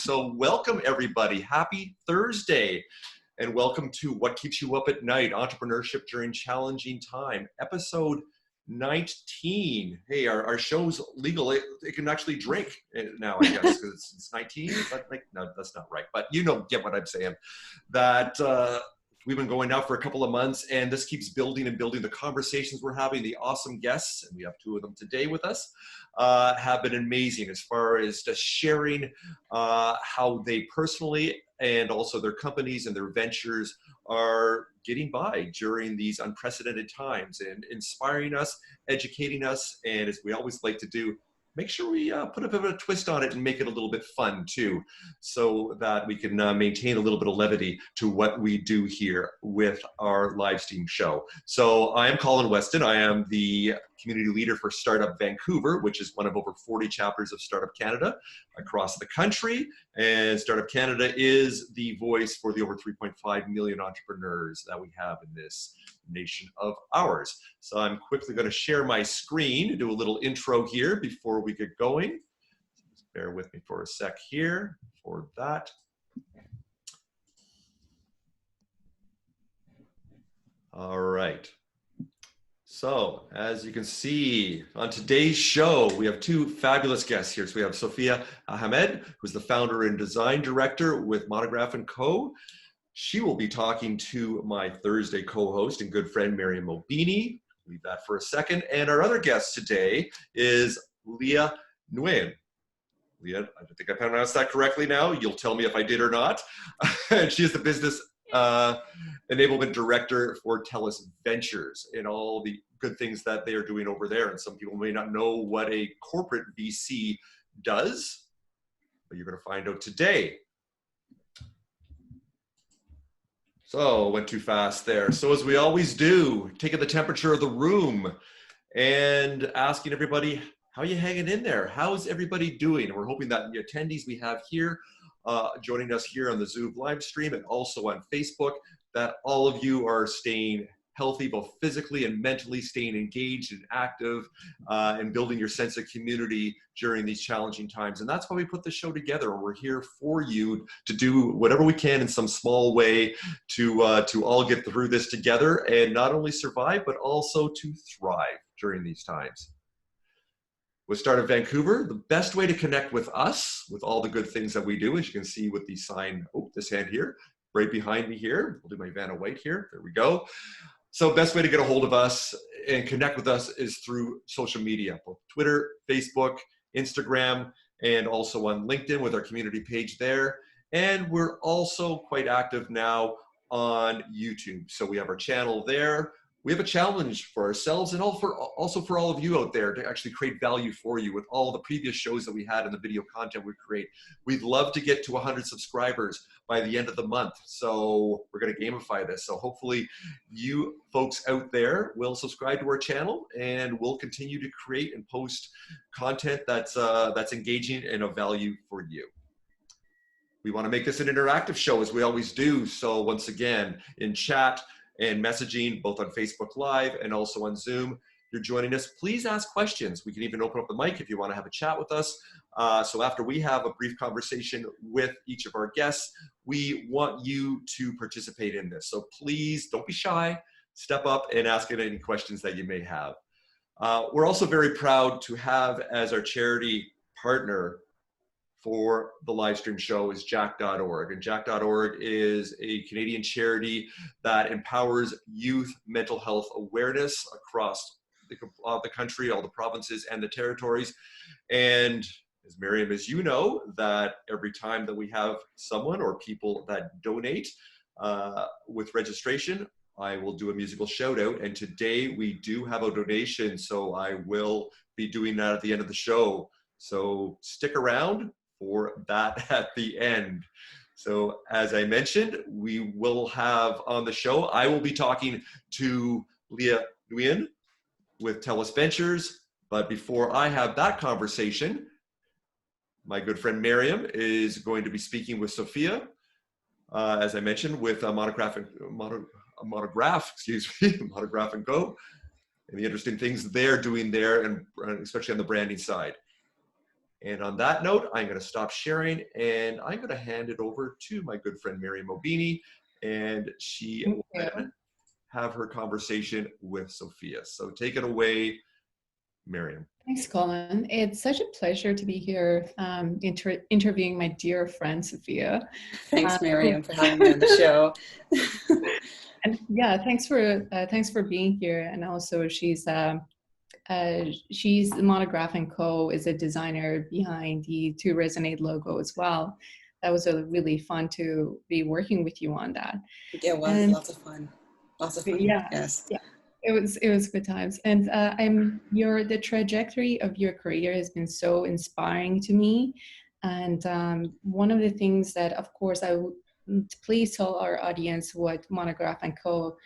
So welcome everybody, happy Thursday, and welcome to What Keeps You Up at Night, Entrepreneurship During Challenging Time, episode 19. Hey, our show's legal, it can actually drink now, I guess, because it's 19, but like, no, that's not right, but you know, get what I'm saying, that we've been going now for a couple of months, and this keeps building and building. The conversations we're having, the awesome guests, and we have two of them today with us, have been amazing as far as just sharing how they personally and also their companies and their ventures are getting by during these unprecedented times and inspiring us, educating us, and as we always like to do, make sure we put a bit of a twist on it and make it a little bit fun too, so that we can maintain a little bit of levity to what we do here with our live stream show. So I am Colin Weston. I am the community leader for Startup Vancouver, which is one of over 40 chapters of Startup Canada across the country. And Startup Canada is the voice for the over 3.5 million entrepreneurs that we have in this nation of ours. So I'm quickly going to share my screen, do a little intro here before we get going. Just bear with me for a sec here for that. All right. So as you can see on today's show, we have two fabulous guests here. So we have Sophia Ahamed, who's the founder and design director with Monograph&Co. She will be talking to my Thursday co-host and good friend, Maryam Mobini. Leave that for a second. And our other guest today is Leah Nguyen. Leah, I think I pronounced that correctly now. You'll tell me if I did or not. She is the business enablement director for Telus Ventures and all the good things that they are doing over there. And some people may not know what a corporate VC does, but you're going to find out today. So went too fast there. So as we always do, taking the temperature of the room and asking everybody, how are you hanging in there? How's everybody doing? And we're hoping that the attendees we have here, joining us here on the Zoom live stream and also on Facebook, that all of you are staying healthy, both physically and mentally, staying engaged and active, and building your sense of community during these challenging times. And that's why we put the show together. We're here for you to do whatever we can in some small way to all get through this together and not only survive, but also to thrive during these times. With Startup Vancouver, the best way to connect with us, with all the good things that we do, as you can see with the sign, oh, this hand here, right behind me here. I'll do my Vanna White here. There we go. So best way to get a hold of us and connect with us is through social media, both Twitter, Facebook, Instagram, and also on LinkedIn with our community page there. And we're also quite active now on YouTube. So we have our channel there. We have a challenge for ourselves and also for all of you out there to actually create value for you with all the previous shows that we had and the video content we create. We'd love to get to 100 subscribers by the end of the month. So we're going to gamify this. So hopefully you folks out there will subscribe to our channel and we'll continue to create and post content that's engaging and of value for you. We want to make this an interactive show as we always do. So once again, in chat and messaging, both on Facebook Live and also on Zoom, you're joining us, please ask questions. We can even open up the mic if you want to have a chat with us. So after we have a brief conversation with each of our guests, we want you to participate in this. So please don't be shy, step up and ask any questions that you may have. We're also very proud to have as our charity partner for the live stream show is Jack.org. And Jack.org is a Canadian charity that empowers youth mental health awareness across the country, all the provinces and the territories. And as Maryam, as you know, that every time that we have someone or people that donate with registration, I will do a musical shout out. And today we do have a donation, so I will be doing that at the end of the show. So stick around for that at the end. So as I mentioned, we will have on the show, I will be talking to Leah Nguyen with Telus Ventures. But before I have that conversation, my good friend Maryam is going to be speaking with Sophia, as I mentioned, with Monograph&Co, and the interesting things they're doing there, and especially on the branding side. And on that note, I'm going to stop sharing and I'm going to hand it over to my good friend Maryam Mobini, and she will then have her conversation with Sophia. So take it away, Maryam. Thanks, Colin. It's such a pleasure to be here interviewing my dear friend, Sophia. Thanks, Maryam, for having me on the show. And yeah, thanks for being here. And also, she's the Monograph&Co is a designer behind the To Resonate logo as well. That was really fun to be working with you on that. Yeah, it was lots of fun. Lots of fun. Yeah, yes. Yeah. It was good times. And the trajectory of your career has been so inspiring to me. And one of the things that, of course, please tell our audience what Monograph&Co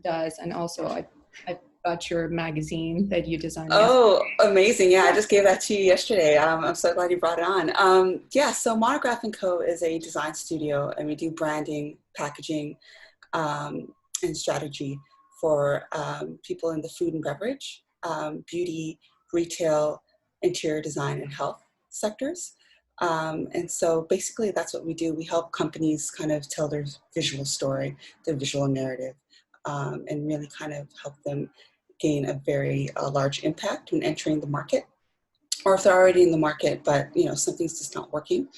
does. And also I got your magazine that you designed Oh, yesterday. amazing. Yeah, I just gave that to you yesterday. I'm so glad you brought it on. Yeah, so Monographing Co is a design studio, and we do branding, packaging, and strategy for people in the food and beverage, beauty, retail, interior design, and health sectors. And so basically that's what we do. We help companies kind of tell their visual story, their visual narrative, and really kind of help them gain a very large impact when entering the market, or if they're already in the market, but something's just not working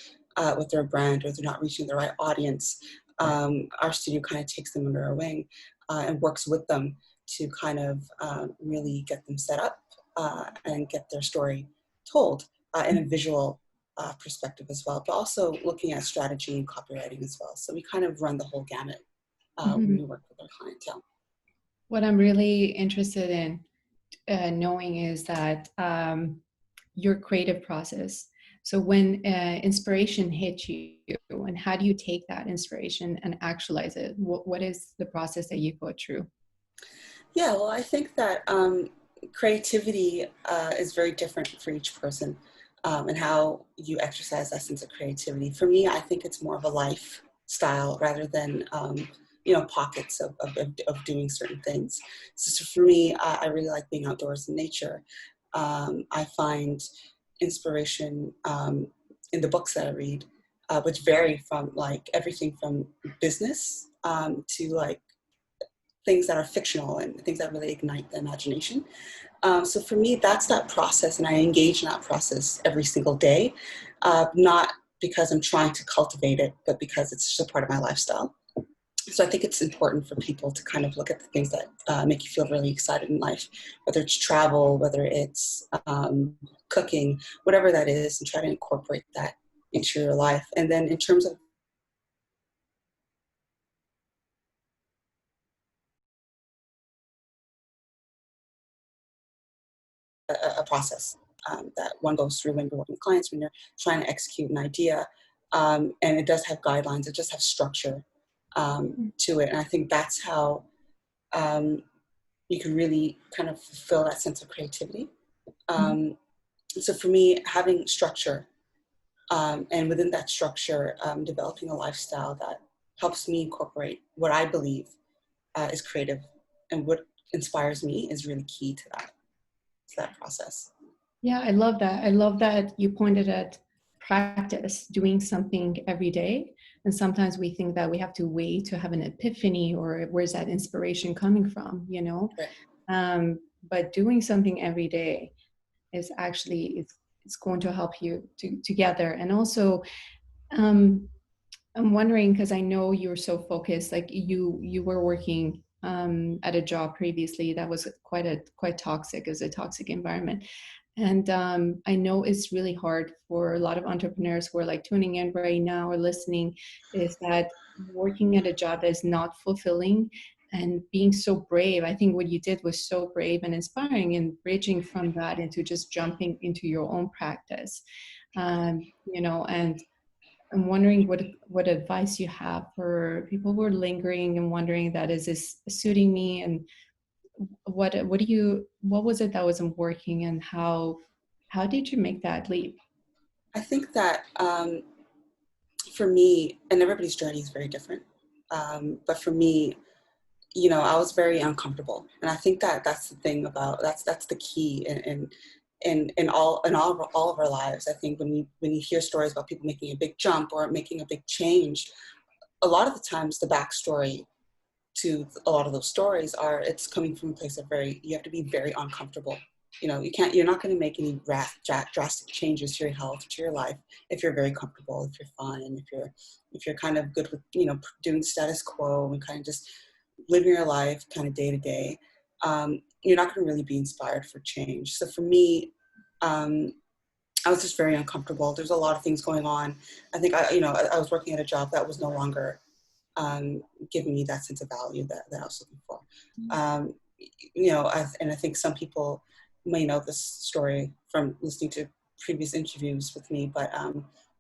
with their brand, or they're not reaching the right audience. Our studio kind of takes them under our wing and works with them to kind of really get them set up and get their story told in a visual perspective as well, but also looking at strategy and copywriting as well. So we kind of run the whole gamut when we work with our clientele. What I'm really interested in knowing is that your creative process. So when inspiration hits you, and how do you take that inspiration and actualize it? What is the process that you go through? Yeah, well, I think that creativity is very different for each person, and how you exercise that sense of creativity. For me, I think it's more of a lifestyle rather than pockets of doing certain things. So for me, I really like being outdoors in nature. I find inspiration in the books that I read, which vary from like everything from business to like things that are fictional and things that really ignite the imagination. So for me, that's that process, and I engage in that process every single day, not because I'm trying to cultivate it, but because it's just a part of my lifestyle. So I think it's important for people to kind of look at the things that make you feel really excited in life, whether it's travel, whether it's cooking, whatever that is, and try to incorporate that into your life. And then in terms of a process that one goes through when you're working with clients, when you're trying to execute an idea, and it does have guidelines, it just has structure to it. And I think that's how you can really kind of fulfill that sense of creativity. So for me, having structure, and within that structure, developing a lifestyle that helps me incorporate what I believe is creative, and what inspires me is really key to that process. Yeah, I love that. I love that you pointed at practice, doing something every day. And sometimes we think that we have to wait to have an epiphany, or where's that inspiration coming from, Right. But doing something every day is actually, it's going to help you together. And also, I'm wondering, because I know you're so focused, like you were working at a job previously that was quite toxic. It was a toxic environment. And I know it's really hard for a lot of entrepreneurs who are like tuning in right now or listening, is that working at a job that is not fulfilling and being so brave. I think what you did was so brave and inspiring, and bridging from that into just jumping into your own practice. And I'm wondering what advice you have for people who are lingering and wondering that, is this suiting me, and what was it that wasn't working, and how did you make that leap? I think that for me, and everybody's journey is very different, but for me, I was very uncomfortable, and I think that that's the thing about that's the key in all of our lives. I think when you hear stories about people making a big jump or making a big change, a lot of the times the backstory to a lot of those stories are, it's coming from a place of you have to be very uncomfortable. You're not going to make any drastic changes to your health, to your life, if you're very comfortable, if you're fun, and if you're kind of good with, doing status quo and kind of just living your life kind of day to day. You're not going to really be inspired for change. So for me, I was just very uncomfortable. There's a lot of things going on. I think I was working at a job that was no longer giving me that sense of value that I was looking for. And I think some people may know this story from listening to previous interviews with me, but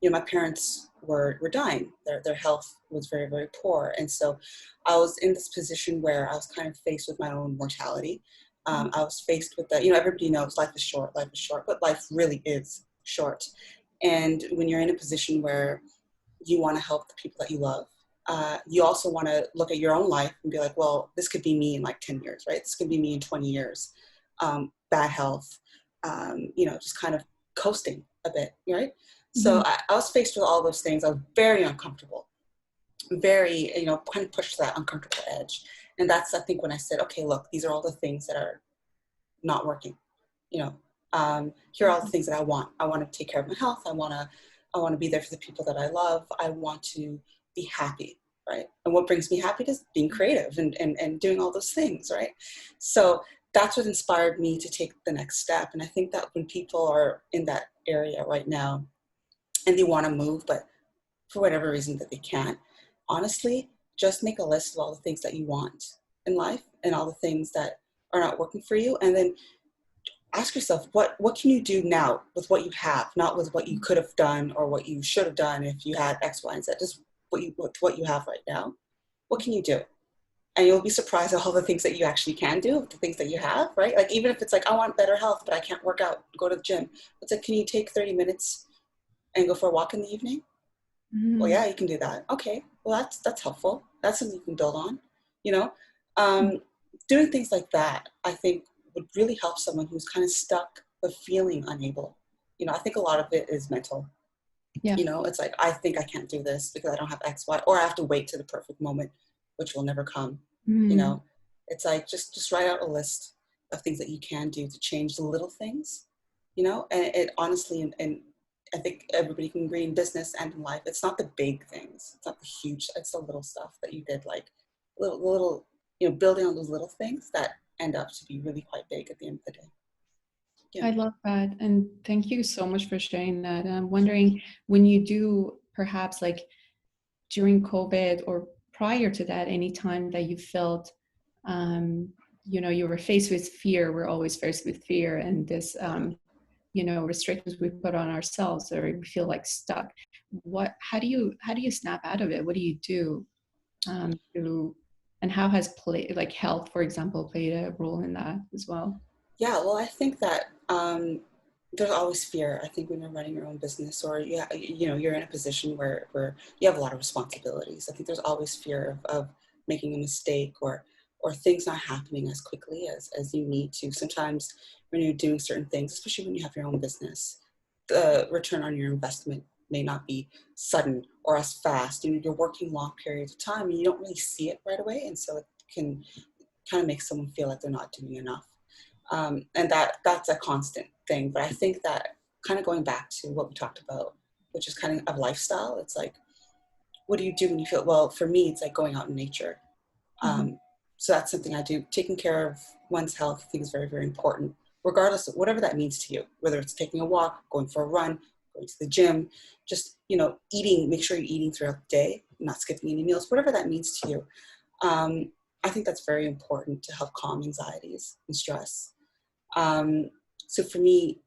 my parents were dying. Their health was very, very poor. And so I was in this position where I was kind of faced with my own mortality. I was faced with that, everybody knows life is short, but life really is short. And when you're in a position where you want to help the people that you love, you also want to look at your own life and be like, well, this could be me in like 10 years, right? This could be me in 20 years. Bad health, just kind of coasting a bit, right? Mm-hmm. So I was faced with all those things. I was very uncomfortable, very, kind of pushed to that uncomfortable edge. And that's, I think, when I said, okay, look, these are all the things that are not working. Here are all the things that I want. I want to take care of my health. I want to be there for the people that I love. I want to be happy, right? And what brings me happiness? Being creative and doing all those things, right? So that's what inspired me to take the next step. And I think that when people are in that area right now and they want to move, but for whatever reason that they can't, honestly, just make a list of all the things that you want in life and all the things that are not working for you. And then ask yourself, what can you do now with what you have, not with what you could have done or what you should have done if you had X, Y, and Z, just what you have right now. What can you do? And you'll be surprised at all the things that you actually can do, the things that you have, right? Like, even if it's like, I want better health, but I can't work out, go to the gym. It's like, can you take 30 minutes and go for a walk in the evening? Mm-hmm. Well, yeah, you can do that. Okay, well, that's helpful. That's something you can build on, Doing things like that, I think, would really help someone who's kind of stuck but feeling unable. I think a lot of it is mental. Yeah. It's like, I think I can't do this because I don't have X, Y, or I have to wait to the perfect moment, which will never come. It's like, just write out a list of things that you can do to change the little things, and it honestly, and I think everybody can agree in business and in life, it's not the big things. It's not the huge, it's the little stuff that you did, like little, building on those little things that end up to be really quite big at the end of the day. Yeah. I love that. And thank you so much for sharing that. I'm wondering, when you do, perhaps like during COVID or prior to that, any time that you felt, you were faced with fear, we're always faced with fear and this, restrictions we put on ourselves, or we feel like stuck. How do you snap out of it? What do you do? And how has health, for example, played a role in that as well? Yeah, well, I think that there's always fear. I think when you're running your own business, or you're in a position where you have a lot of responsibilities, I think there's always fear of making a mistake or things not happening as quickly as you need to. Sometimes when you're doing certain things, especially when you have your own business, the return on your investment may not be sudden or as fast. You're working long periods of time and you don't really see it right away. And so it can kind of make someone feel like they're not doing enough. And that's a constant thing. But I think that, kind of going back to what we talked about, which is kind of a lifestyle, it's like, what do you do when you feel, well, for me, it's like going out in nature. So that's something I do. Taking care of one's health, I think, is very, very important, regardless of whatever that means to you, whether it's taking a walk, going for a run, going to the gym, just, eating, make sure you're eating throughout the day, not skipping any meals, whatever that means to you. I think that's very important to help calm anxieties and stress. So for me,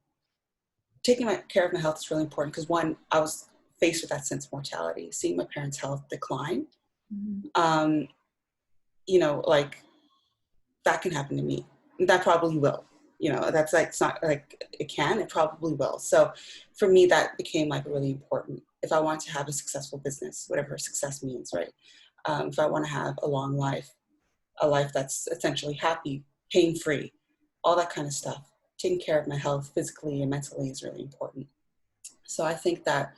taking care of my health is really important because, one, I was faced with that sense of mortality, seeing my parents' health decline. Like, that can happen to me. That probably will. That's like, it's not like it can, it probably will. So for me, that became like really important. If I want to have a successful business, whatever success means, right? If I want to have a long life, a life that's essentially happy, pain-free, all that kind of stuff, taking care of my health physically and mentally is really important. So I think that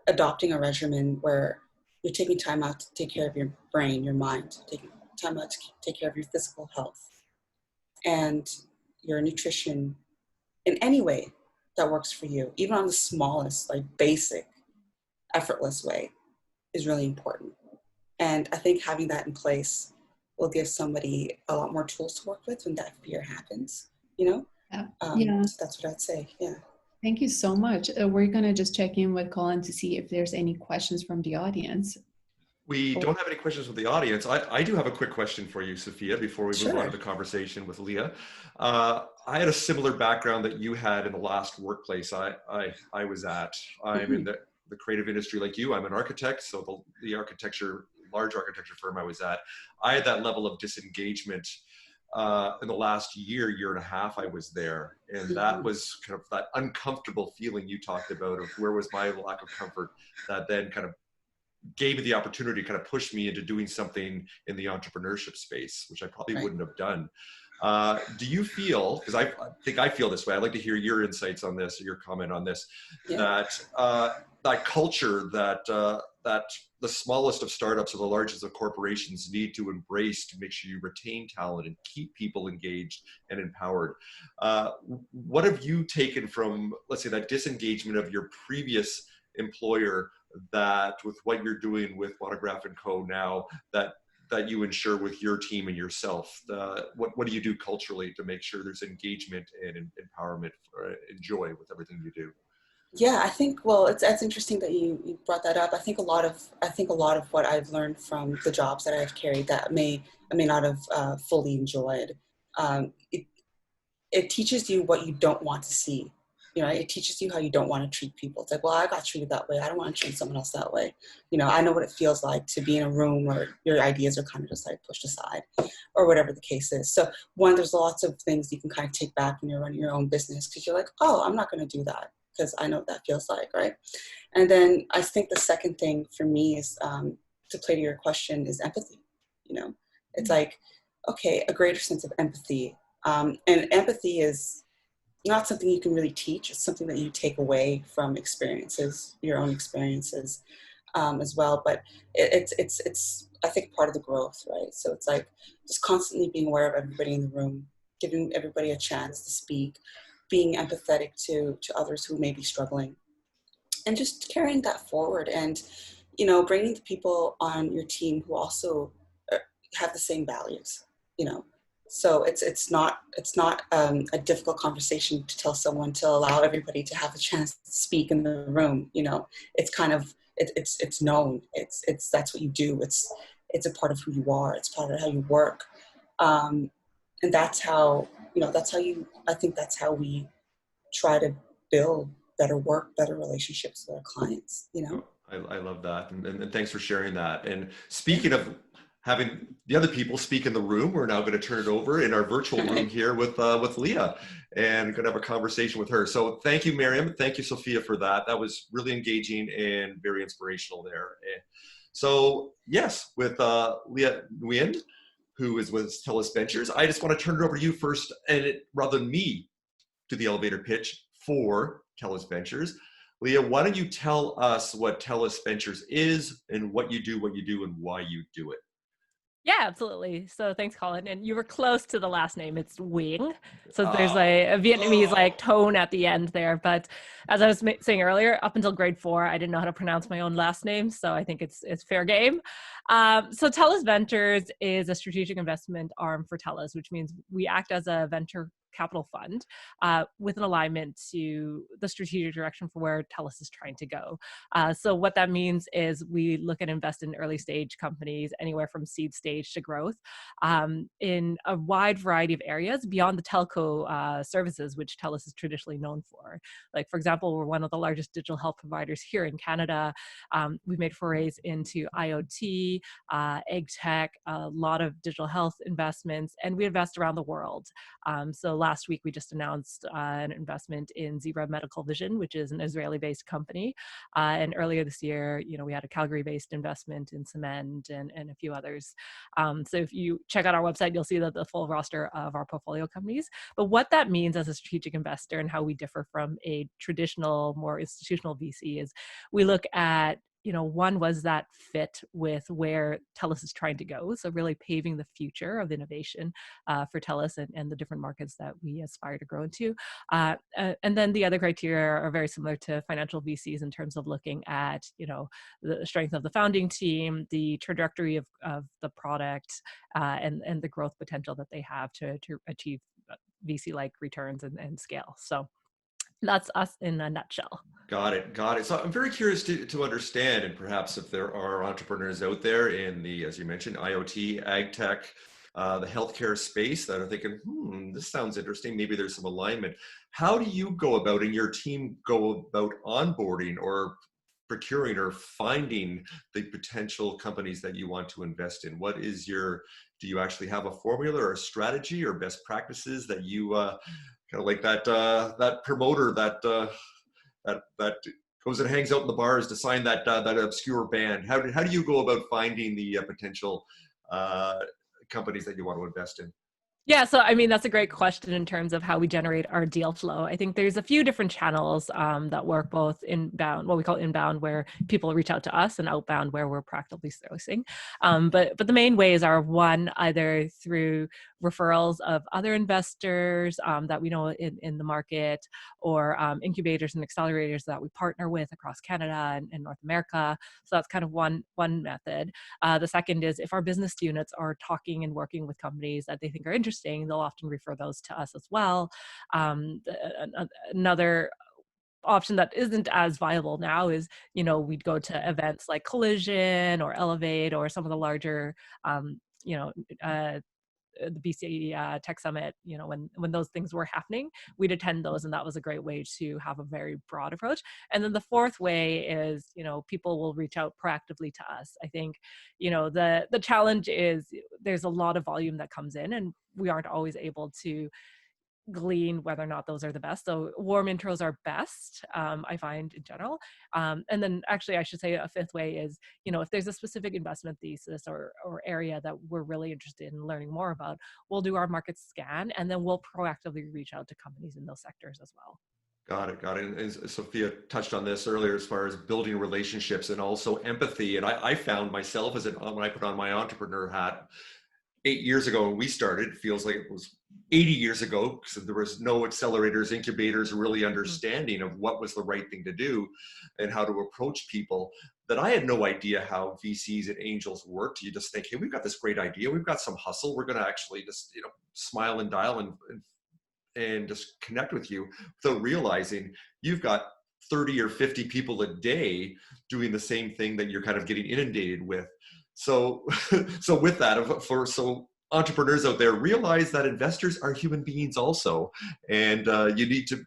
adopting a regimen where you're taking time out to take care of your brain, your mind, taking time out to take care of your physical health and your nutrition in any way that works for you, even on the smallest, like basic, effortless way, is really important. And I think having that in place will give somebody a lot more tools to work with when that fear happens, you know? Yeah. So that's what I'd say, yeah. Thank you so much. We're going to just check in with Colin to see if there's any questions from the audience. We don't have any questions from the audience. I do have a quick question for you, Sophia, before we move on to the conversation with Leah. I had a similar background that you had in the last workplace I was at. I'm in the creative industry like you. I'm an architect, so the large architecture firm I was at, I had that level of disengagement in the last year and a half I was there. And that was kind of that uncomfortable feeling you talked about of where was my lack of comfort that then kind of gave me the opportunity to kind of push me into doing something in the entrepreneurship space, which I probably wouldn't have done. Do you feel, because I think I feel this way, I'd like to hear your insights on this, or your comment on this, that that culture that the smallest of startups or the largest of corporations need to embrace to make sure you retain talent and keep people engaged and empowered. What have you taken from, let's say, that disengagement of your previous employer, that with what you're doing with Monograph&Co now, that you ensure with your team and yourself? What do you do culturally to make sure there's engagement and empowerment and joy with everything you do? Yeah, I think, well, it's interesting that you brought that up. I think a lot of what I've learned from the jobs that I've carried that I may not have fully enjoyed. It teaches you what you don't want to see. You know, it teaches you how you don't want to treat people. It's like, well, I got treated that way. I don't want to treat someone else that way. You know, I know what it feels like to be in a room where your ideas are kind of just like pushed aside or whatever the case is. So one, there's lots of things you can kind of take back when you're running your own business, because you're like, oh, I'm not going to do that because I know what that feels like, right? And then I think the second thing for me is, to play to your question, is empathy. You know, it's like, okay, a greater sense of empathy. And empathy is not something you can really teach. It's something that you take away from experiences, your own experiences, as well. But it's I think part of the growth, right? So it's like just constantly being aware of everybody in the room, giving everybody a chance to speak, being empathetic to others who may be struggling, and just carrying that forward. And, you know, bringing the people on your team who also have the same values, you know. So it's not a difficult conversation to tell someone to allow everybody to have a chance to speak in the room. You know, it's kind of it's known. It's that's what you do. It's a part of who you are. It's part of how you work, and that's how, you know, I think that's how we try to build better work, better relationships with our clients. You know, I love that, and thanks for sharing that. And speaking of having the other people speak in the room, we're now going to turn it over in our virtual room here with Leah, and going to have a conversation with her. So thank you, Maryam. Thank you, Sophia, for that. That was really engaging and very inspirational there. So yes, with Leah Nguyen, who is with Telus Ventures, I just want to turn it over to you first, and rather than me do the elevator pitch for Telus Ventures. Leah, why don't you tell us what Telus Ventures is and what you do and why you do it? Yeah, absolutely. So thanks, Colin. And you were close to the last name. It's Nguyen. So there's a Vietnamese like tone at the end there. But as I was saying earlier, up until grade 4, I didn't know how to pronounce my own last name. So I think it's fair game. So Telus Ventures is a strategic investment arm for Telus, which means we act as a venture capital fund with an alignment to the strategic direction for where Telus is trying to go. So what that means is we look at invest in early stage companies, anywhere from seed stage to growth, in a wide variety of areas beyond the telco services, which Telus is traditionally known for. Like, for example, we're one of the largest digital health providers here in Canada. We've made forays into IoT, ag tech, a lot of digital health investments, and we invest around the world. So last week we just announced an investment in Zebra Medical Vision, which is an Israeli-based company. And earlier this year, we had a Calgary-based investment in Cement and a few others. So if you check out our website, you'll see the full roster of our portfolio companies. But what that means as a strategic investor and how we differ from a traditional, more institutional VC is we look at, one was that fit with where Telus is trying to go. So really paving the future of innovation for Telus and the different markets that we aspire to grow into. And then the other criteria are very similar to financial VCs in terms of looking at, the strength of the founding team, the trajectory of the product, and the growth potential that they have to achieve VC-like returns and scale. So that's us in a nutshell. Got it. So I'm very curious to understand, and perhaps if there are entrepreneurs out there in the, as you mentioned, IoT, ag tech, the healthcare space that are thinking, this sounds interesting. Maybe there's some alignment. How do you go about, and your team go about onboarding or procuring or finding the potential companies that you want to invest in? What is do you actually have a formula or a strategy or best practices that you kind of like that promoter that goes and hangs out in the bars to sign that obscure band? How do you go about finding the potential companies that you want to invest in? Yeah, so I mean, that's a great question in terms of how we generate our deal flow. I think there's a few different channels that work, both inbound, what we call inbound, where people reach out to us, and outbound, where we're proactively sourcing. But the main ways are, one, either through referrals of other investors that we know in the market, or incubators and accelerators that we partner with across Canada and North America. So that's kind of one method. The second is if our business units are talking and working with companies that they think are interesting, they'll often refer those to us as well. Another option that isn't as viable now is, we'd go to events like Collision or Elevate or some of the larger, the BC Tech Summit, when those things were happening, we'd attend those, and that was a great way to have a very broad approach. And then the fourth way is, people will reach out proactively to us. I think, the challenge is there's a lot of volume that comes in, and we aren't always able to glean whether or not those are the best. So warm intros are best, I find, in general. And then actually I should say a fifth way is, if there's a specific investment thesis or area that we're really interested in learning more about, we'll do our market scan, and then we'll proactively reach out to companies in those sectors as well. Got it. And Sophia touched on this earlier as far as building relationships and also empathy. And I found myself when I put on my entrepreneur hat 8 years ago when we started, it feels like it was 80 years ago, because there was no accelerators, incubators, really understanding of what was the right thing to do and how to approach people, that I had no idea how VCs and angels worked. You just think, hey, we've got this great idea. We've got some hustle. We're going to actually just, smile and dial and just connect with you, without realizing you've got 30 or 50 people a day doing the same thing that you're kind of getting inundated with. So with that, so entrepreneurs out there, realize that investors are human beings also, and you need to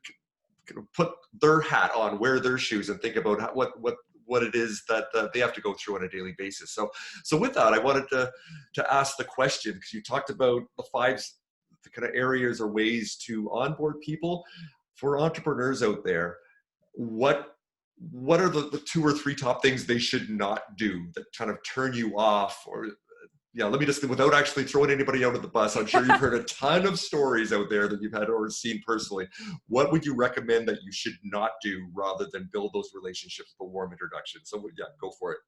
put their hat on, wear their shoes, and think about what it is that they have to go through on a daily basis. So with that, I wanted to ask the question, because you talked about the kind of areas or ways to onboard people. For entrepreneurs out there, what are the 2 or 3 top things they should not do that kind of turn you off? Or let me just, without actually throwing anybody out of the bus, I'm sure you've heard a ton of stories out there that you've had or seen personally. What would you recommend that you should not do, rather than build those relationships with a warm introduction? So go for it.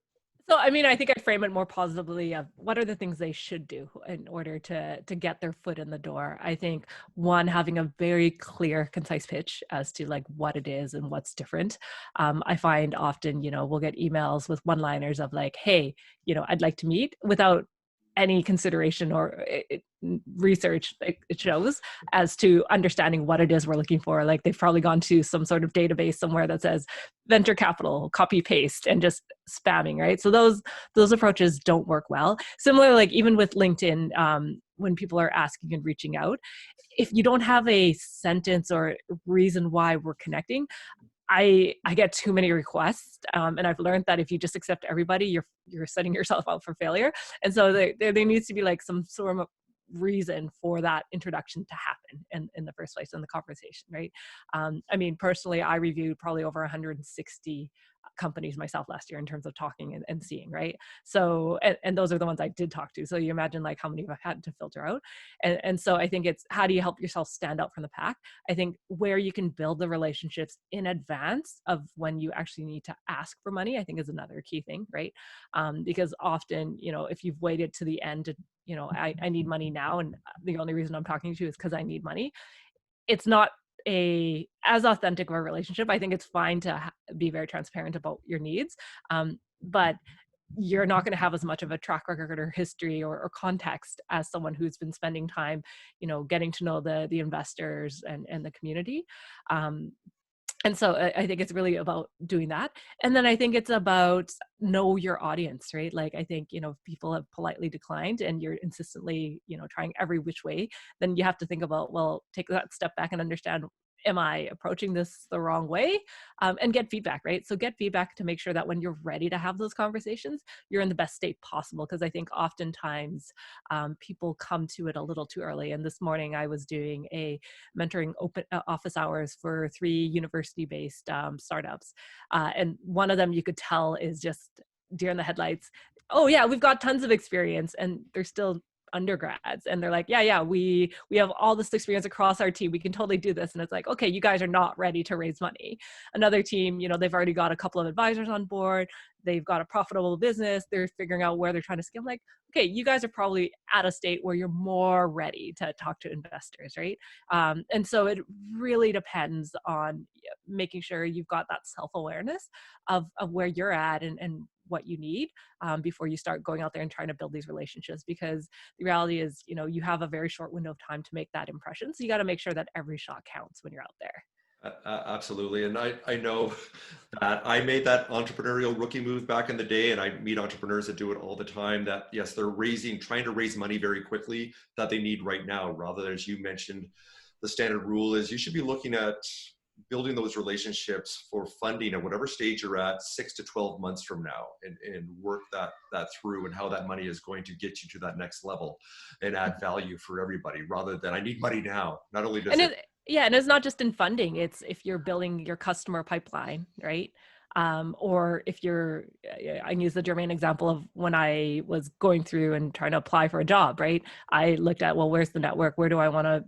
So, I mean, I think I'd frame it more positively of what are the things they should do in order to get their foot in the door. I think, one, having a very clear, concise pitch as to like what it is and what's different. I find often, we'll get emails with one-liners of like, hey, I'd like to meet, without any consideration or research it shows as to understanding what it is we're looking for. Like, they've probably gone to some sort of database somewhere that says venture capital, copy paste, and just spamming, right? So those approaches don't work well. Similarly, like even with LinkedIn, when people are asking and reaching out, if you don't have a sentence or reason why we're connecting, I get too many requests, and I've learned that if you just accept everybody, you're setting yourself up for failure. And so there needs to be like some sort of reason for that introduction to happen in the first place in the conversation, right? I mean, personally, I reviewed probably over 160 companies myself last year in terms of talking and seeing, right? So, and those are the ones I did talk to. So you imagine like how many I've had to filter out. And so I think it's, how do you help yourself stand out from the pack? I think where you can build the relationships in advance of when you actually need to ask for money, I think is another key thing, right? Because often, you know, if you've waited to the end to, you know, I need money now, and the only reason I'm talking to you is because I need money, it's not as authentic of a relationship. I think it's fine to be very transparent about your needs, but you're not going to have as much of a track record or history or context as someone who's been spending time, you know, getting to know the investors and the community. And so I think it's really about doing that. And then I think it's about know your audience, right? Like, I think, you know, if people have politely declined and you're insistently, you know, trying every which way, then you have to think about, well, take that step back and understand, am I approaching this the wrong way? And get feedback, right? So get feedback to make sure that when you're ready to have those conversations, you're in the best state possible. Because I think oftentimes people come to it a little too early. And this morning I was doing a mentoring open office hours for 3 university-based startups. And one of them, you could tell, is just deer in the headlights. Oh yeah, we've got tons of experience, and they're still undergrads, and they're like, yeah, we have all this experience across our team, we can totally do this. And it's like, okay, you guys are not ready to raise money. Another team, you know, they've already got a couple of advisors on board, they've got a profitable business, they're figuring out where they're trying to scale. I'm like, okay, you guys are probably at a state where you're more ready to talk to investors, right? And so it really depends on making sure you've got that self-awareness of where you're at and what you need before you start going out there and trying to build these relationships. Because the reality is, you know, you have a very short window of time to make that impression. So you got to make sure that every shot counts when you're out there. Absolutely. And I know that I made that entrepreneurial rookie move back in the day, and I meet entrepreneurs that do it all the time, that yes, they're trying to raise money very quickly that they need right now, rather than, as you mentioned, the standard rule is you should be looking at building those relationships for funding at whatever stage you're at 6 to 12 months from now, and work that through, and how that money is going to get you to that next level and add value for everybody, rather than I need money now. Not only does and it's not just in funding, it's if you're building your customer pipeline, right? Or if I use the German example of when I was going through and trying to apply for a job, right? I looked at, well, where's the network? Where do I want to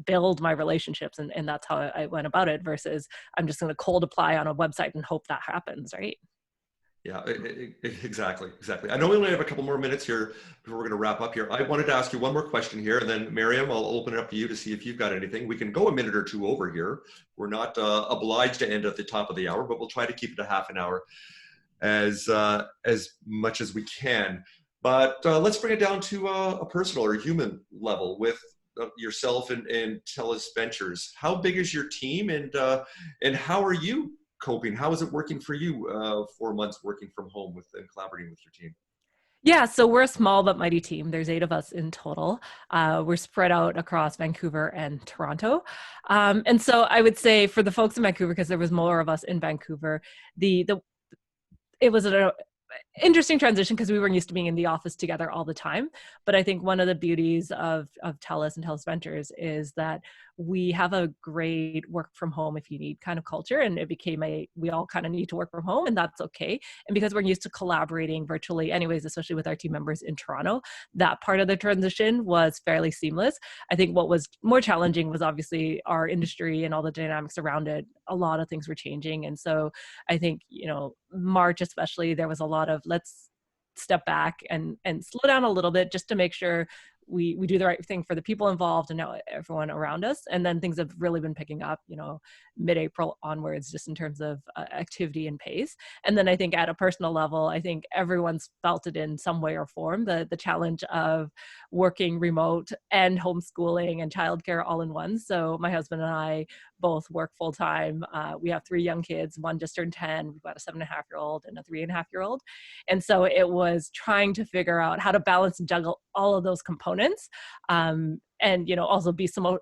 build my relationships? And that's how I went about it, versus I'm just going to cold apply on a website and hope that happens, right? Yeah, exactly. I know we only have a couple more minutes here before we're going to wrap up here. I wanted to ask you one more question here, and then Maryam, I'll open it up to you to see if you've got anything. We can go a minute or two over here. We're not obliged to end at the top of the hour, but we'll try to keep it a half an hour as much as we can. But let's bring it down to a personal or human level with yourself and Telus Ventures. How big is your team, and how are you coping? How is it working for you, 4 months working from home and collaborating with your team? Yeah, so we're a small but mighty team. There's 8 of us in total. We're spread out across Vancouver and Toronto. And so I would say for the folks in Vancouver, because there was more of us in Vancouver, it was an interesting transition because we weren't used to being in the office together all the time. But I think one of the beauties of Telus and Telus Ventures is that we have a great work from home if you need kind of culture, and it became we all kind of need to work from home, and that's okay. And because we're used to collaborating virtually anyways, especially with our team members in Toronto, that part of the transition was fairly seamless. I think what was more challenging was obviously our industry and all the dynamics around it. A lot of things were changing. And so I think, you know, March especially, there was a lot of let's step back and slow down a little bit just to make sure we do the right thing for the people involved and now everyone around us. And then things have really been picking up, you know, mid-April onwards, just in terms of activity and pace. And then I think at a personal level, I think everyone's felt it in some way or form, the challenge of working remote and homeschooling and childcare all in one. So my husband and I both work full time. We have 3 young kids. One just turned 10. We've got a 7.5-year-old and a 3.5-year-old. And so it was trying to figure out how to balance and juggle all of those components. And, you know, also be some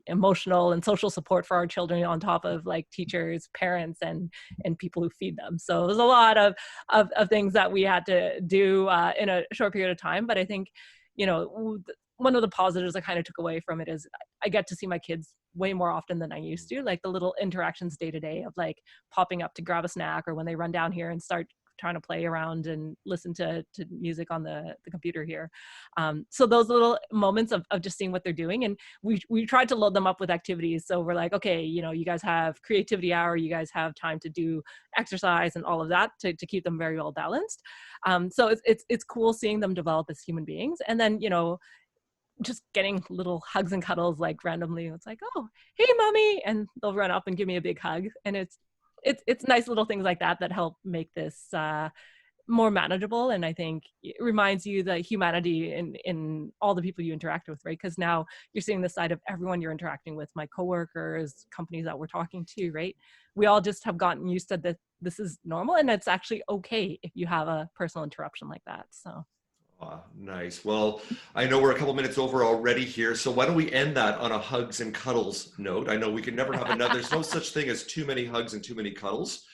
emotional and social support for our children on top of like teachers, parents, and people who feed them. So there's a lot of things that we had to do in a short period of time. But I think, you know, one of the positives I kind of took away from it is I get to see my kids way more often than I used to, like the little interactions day to day of like popping up to grab a snack, or when they run down here and start trying to play around and listen to music on the computer here. So those little moments of just seeing what they're doing, and we tried to load them up with activities. So we're like, okay, you know, you guys have creativity hour, you guys have time to do exercise and all of that to keep them very well balanced. So it's cool seeing them develop as human beings. And then, you know, just getting little hugs and cuddles like randomly. It's like, oh, hey, mommy, and they'll run up and give me a big hug. And it's nice little things like that that help make this more manageable. And I think it reminds you the humanity in all the people you interact with, right? Because now you're seeing the side of everyone you're interacting with, my coworkers, companies that we're talking to, right? We all just have gotten used to that this is normal, and it's actually okay if you have a personal interruption like that. So. Nice. Well, I know we're a couple minutes over already here, so why don't we end that on a hugs and cuddles note? I know we can never have another, there's no such thing as too many hugs and too many cuddles.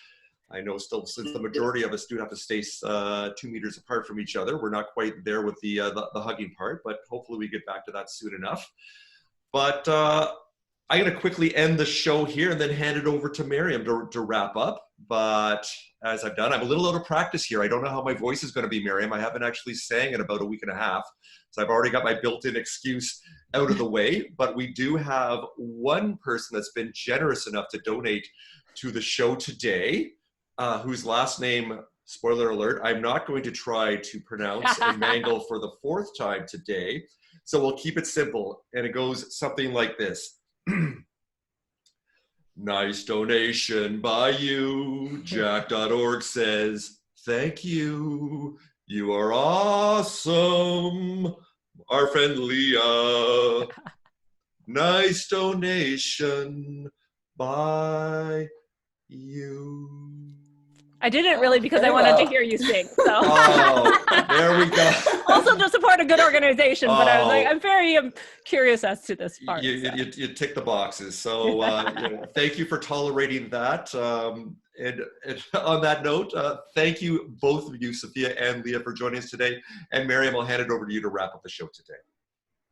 I know still, since the majority of us do have to stay 2 meters apart from each other, we're not quite there with the hugging part, but hopefully we get back to that soon enough. But I'm going to quickly end the show here and then hand it over to Maryam to wrap up. But as I've done, I'm a little out of practice here. I don't know how my voice is going to be, Maryam. I haven't actually sang in about a week and a half. So I've already got my built-in excuse out of the way. But we do have one person that's been generous enough to donate to the show today, whose last name, spoiler alert, I'm not going to try to pronounce and mangle for the 4th time today. So we'll keep it simple. And it goes something like this. Nice donation by you. Jack.org says, thank you. You are awesome. Our friend Leah. Nice donation by you. I did it really because I wanted to hear you sing. So. Oh, there we go. Also to support a good organization, but I was like, I'm very curious as to this part. You tick the boxes. So you know, thank you for tolerating that. And on that note, thank you, both of you, Sophia and Leah, for joining us today. And Maryam, I'll hand it over to you to wrap up the show today.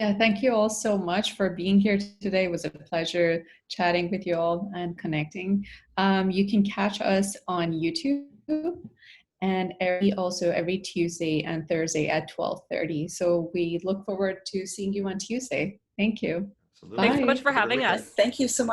Yeah, thank you all so much for being here today. It was a pleasure chatting with you all and connecting. You can catch us on YouTube and every Tuesday and Thursday at 12:30. So we look forward to seeing you on Tuesday. Thank you. Absolutely. Thanks so much for having us. Thank you so much.